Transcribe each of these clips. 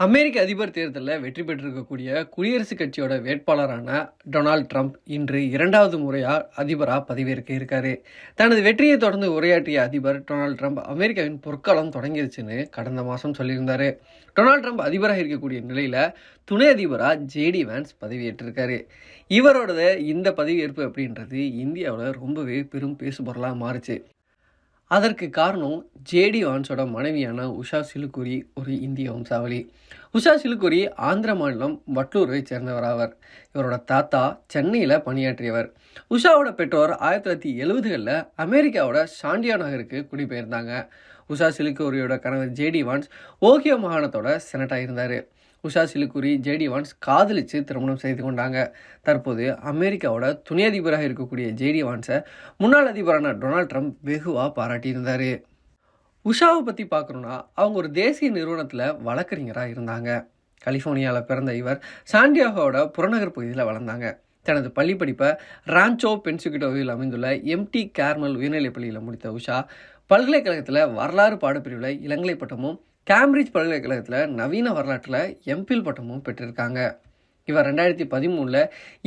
அமெரிக்க அதிபர் தேர்தலில் வெற்றி பெற்றிருக்கக்கூடிய குடியரசுக் கட்சியோட வேட்பாளரான டொனால்ட் ட்ரம்ப் இன்று இரண்டாவது முறையாக அதிபராக பதவியேற்க இருக்காரு. தனது வெற்றியை தொடர்ந்து உரையாற்றிய அதிபர் டொனால்ட் ட்ரம்ப் அமெரிக்காவின் பொற்காலம் தொடங்கிருச்சுன்னு கடந்த மாதம் சொல்லியிருந்தாரு. டொனால்ட் ட்ரம்ப் அதிபராக இருக்கக்கூடிய நிலையில் துணை அதிபராக ஜேடி வான்ஸ் பதவியேற்றிருக்காரு. இவரோட இந்த பதவியேற்பு அப்படின்றது இந்தியாவில் ரொம்பவே பெரும் பேசுபொருளாக மாறுச்சு. அதற்கு காரணம் ஜேடி வான்ஸோட மனைவியான உஷா சிலுக்குரி ஒரு இந்திய வம்சாவளி. உஷா சிலுக்குரி ஆந்திர மாநிலம் வட்டூரை சேர்ந்தவர் ஆவர். இவரோட தாத்தா சென்னையில் பணியாற்றியவர். உஷாவோட பெற்றோர் 1970களில் அமெரிக்காவோட சாண்டியா நகருக்கு குடிபெயர்ந்தாங்க. உஷா சிலுக்குரியோட கணவர் ஜேடி வான்ஸ் ஓகியோ மாகாணத்தோட செனட்டாக இருந்தார். உஷா சிலுக்குரி ஜேடி வான்ஸ் காதலித்து திருமணம் செய்து கொண்டாங்க. தற்போது அமெரிக்காவோட துணை அதிபராக இருக்கக்கூடிய ஜேடி வான்ஸை முன்னாள் அதிபரான டொனால்ட் ட்ரம்ப் வெகுவாக பாராட்டியிருந்தார். உஷாவை பற்றி பார்க்கணுன்னா அவங்க ஒரு தேசிய நிறுவனத்தில் வழக்கறிஞராக இருந்தாங்க. கலிஃபோர்னியாவில் பிறந்த இவர் சாண்டியாகோட புறநகர் பகுதியில் வளர்ந்தாங்க. தனது பள்ளி படிப்பை ரான்ச்சோ பென்சிகுட்டோவில் அமைந்துள்ள எம்டி கேர்மல் உயர்நிலைப் பள்ளியில் முடித்த உஷா பல்கலைக்கழகத்தில் வரலாறு பாடப்பிரிவில் இளங்கலை பட்டமும் கேம்பிரிட்ஜ் பல்கலைக்கழகத்தில் நவீன வரலாற்றில் எம்பில் பட்டமும் பெற்றிருக்காங்க. இவர் 2013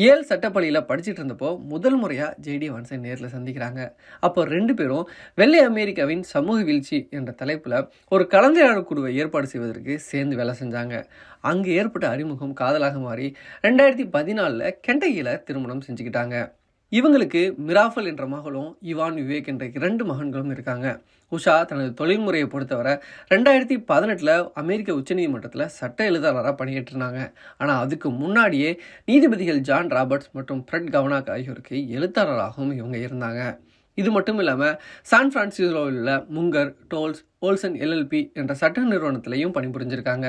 ஏல் சட்டப்பள்ளியில் படிச்சுட்டு இருந்தப்போ முதல் முறையாக ஜேடி வான்ஸை நேரில் சந்திக்கிறாங்க. அப்போ ரெண்டு பேரும் வெள்ளை அமெரிக்காவின் சமூக வீழ்ச்சி என்ற தலைப்பில் ஒரு கலந்துரையாடல் குழுவை ஏற்பாடு செய்வதற்கு சேர்ந்து வேலை செஞ்சாங்க. அங்கு ஏற்பட்ட அறிமுகம் காதலாக மாறி 2014 கெண்டகியில் திருமணம் செஞ்சுக்கிட்டாங்க. இவங்களுக்கு மிராஃபல் என்ற மகளும் இவான் விவேக் என்ற 2 மகன்களும் இருக்காங்க. உஷா தனது தொழில்முறையை பொறுத்தவரை 2018 அமெரிக்க உச்சநீதிமன்றத்தில் சட்ட எழுத்தாளராக பணியேற்றினாங்க. ஆனால் அதுக்கு முன்னாடியே நீதிபதிகள் ஜான் ராபர்ட்ஸ் மற்றும் ஃப்ரெட் கவனாக் ஆகியோருக்கு எழுத்தாளராகவும் இவங்க இருந்தாங்க. இது மட்டும் இல்லாமல் சான் பிரான்சிஸ்கோவில் உள்ள முங்கர், டோல்ஸ், ஓல்சன் எல்எல்பி என்ற சட்ட நிறுவனத்திலையும் பணிபுரிஞ்சிருக்காங்க.